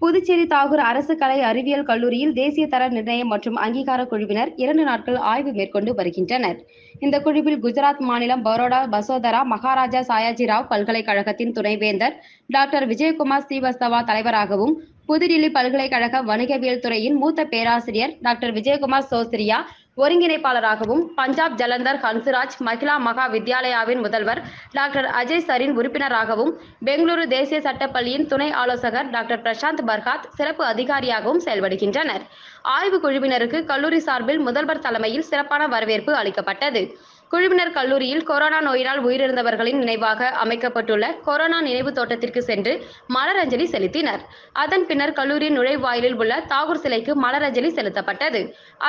புதுச்சேரி தாகூர் அரசு கலை அறிவியல் கல்லூரியில் தேசிய தர நிர்ணயம் மற்றும் அங்கீகார குழுவினர் 2 நாட்கள் ஆய்வு மேற்கொண்டு வருகின்றனர். இந்த குழுவில் குஜராத் மாநிலம் பரோடா பசோதரா மகாராஜா சாயாஜிராவ் பல்கலைக்கழகத்தின் துணைவேந்தர் டாக்டர் விஜயகுமார் ஸ்ரீவஸ்தவா தலைவராகவும், புதுடில்லி பல்கலைக்கழக வணிகவியல் துறையின் மூத்த பேராசிரியர் டாக்டர் விஜயகுமார் சோஸ்திரியா ஒருங்கிணைப்பாளராகவும், பஞ்சாப் ஜலந்தர் ஹன்சுராஜ் மகிளா மகா வித்யாலயாவின் முதல்வர் டாக்டர் அஜய் சரீன் உறுப்பினராகவும், பெங்களூரு தேசிய சட்டப் பள்ளியின் துணை ஆலோசகர் டாக்டர் பிரசாந்த் பர்காத் சிறப்பு அதிகாரியாகவும் செயல்படுகின்றனர். ஆய்வு குழுவினருக்கு கல்லூரி சார்பில் முதல்வர் தலைமையில் சிறப்பான வரவேற்பு அளிக்கப்பட்டது. குழுவினர் கல்லூரியில் கொரோனா நோயினால் உயிரிழந்தவர்களின் நினைவாக அமைக்கப்பட்டுள்ள கொரோனா நினைவு தோட்டத்திற்கு சென்று மலரஞ்சலி செலுத்தினர். அதன் பின்னர் கல்லூரி நுழைவாயிலில் உள்ள தாகூர் சிலைக்கு மலரஞ்சலி செலுத்தப்பட்டது.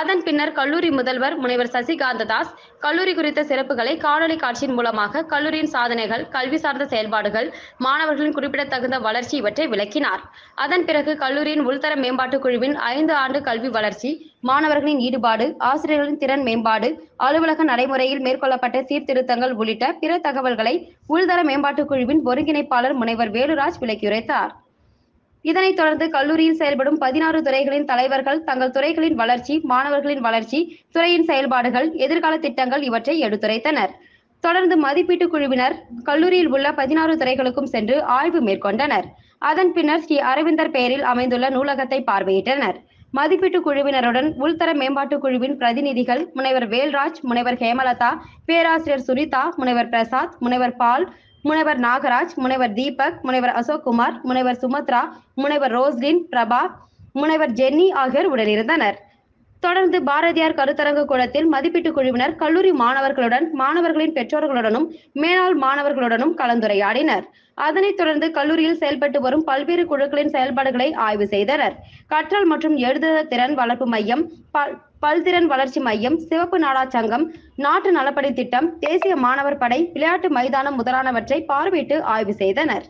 அதன் பின்னர் கல்லூரி முதல்வர் முனைவர் சசிகாந்ததாஸ் கல்லூரி குறித்த சிறப்புகளை காணொலி காட்சியின் மூலமாக கல்லூரியின் சாதனைகள், கல்வி சார்ந்த செயல்பாடுகள், மாணவர்களின் குறிப்பிடத்தகுந்த வளர்ச்சி இவற்றை விளக்கினார். அதன் பிறகு கல்லூரியின் உள்தர மேம்பாட்டுக் குழுவின் 5 ஆண்டு கல்வி வளர்ச்சி, மாணவர்களின் ஈடுபாடு, ஆசிரியர்களின் திறன் மேம்பாடு, அலுவலக நடைமுறையில் மேற்கொள்ளப்பட்ட சீர்திருத்தங்கள் உள்ளிட்ட பிற தகவல்களை உள்தர மேம்பாட்டுக் குழுவின் ஒருங்கிணைப்பாளர் முனைவர் வேலுராஜ் விளக்கியுரைத்தார். இதனைத் தொடர்ந்து கல்லூரியில் செயல்படும் 16 துறைகளின் தலைவர்கள் தங்கள் துறைகளின் வளர்ச்சி, மாணவர்களின் வளர்ச்சி, துறையின் செயல்பாடுகள், எதிர்கால திட்டங்கள் இவற்றை எடுத்துரைத்தனர். தொடர்ந்து மதிப்பீட்டு குழுவினர் கல்லூரியில் உள்ள 16 துறைகளுக்கும் சென்று ஆய்வு மேற்கொண்டனர். அதன் பின்னர் ஸ்ரீ அரவிந்தர் பெயரில் அமைந்துள்ள நூலகத்தை பார்வையிட்டனர். மதிப்பீட்டு குழுவினருடன் உள்தர மேம்பாட்டு குழுவின் பிரதிநிதிகள் முனைவர் வேல்ராஜ், முனைவர் ஹேமலதா, பேராசிரியர் சுனிதா, முனைவர் பிரசாத், முனைவர் பால், முனைவர் நாகராஜ், முனைவர் தீபக், முனைவர் அசோக்குமார், முனைவர் சுமத்ரா, முனைவர் ரோஸ்லின் பிரபா, முனைவர் ஜென்னி ஆகியோர் உடனிருந்தனர். தொடர்ந்து பாரதியார் கருத்தரங்கு கூடத்தில் மதிப்பீட்டு குழுவினர் கல்லூரி மாணவர்களுடன், மாணவர்களின் பெற்றோர்களுடனும், மேலாள் மாணவர்களுடனும் கலந்துரையாடினர். அதனைத் தொடர்ந்து கல்லூரியில் செயல்பட்டு வரும் பல்வேறு குழுக்களின் செயல்பாடுகளை ஆய்வு செய்தனர். கற்றல் மற்றும் எழுதுதல் திறன் வளர்ப்பு மையம், பல்திறன் வளர்ச்சி மையம், சிவப்பு நாடா சங்கம், நாட்டு நலப்பணி திட்டம், தேசிய மாணவர் படை, விளையாட்டு மைதானம் முதலானவற்றை பார்வையிட்டு ஆய்வு செய்தனர்.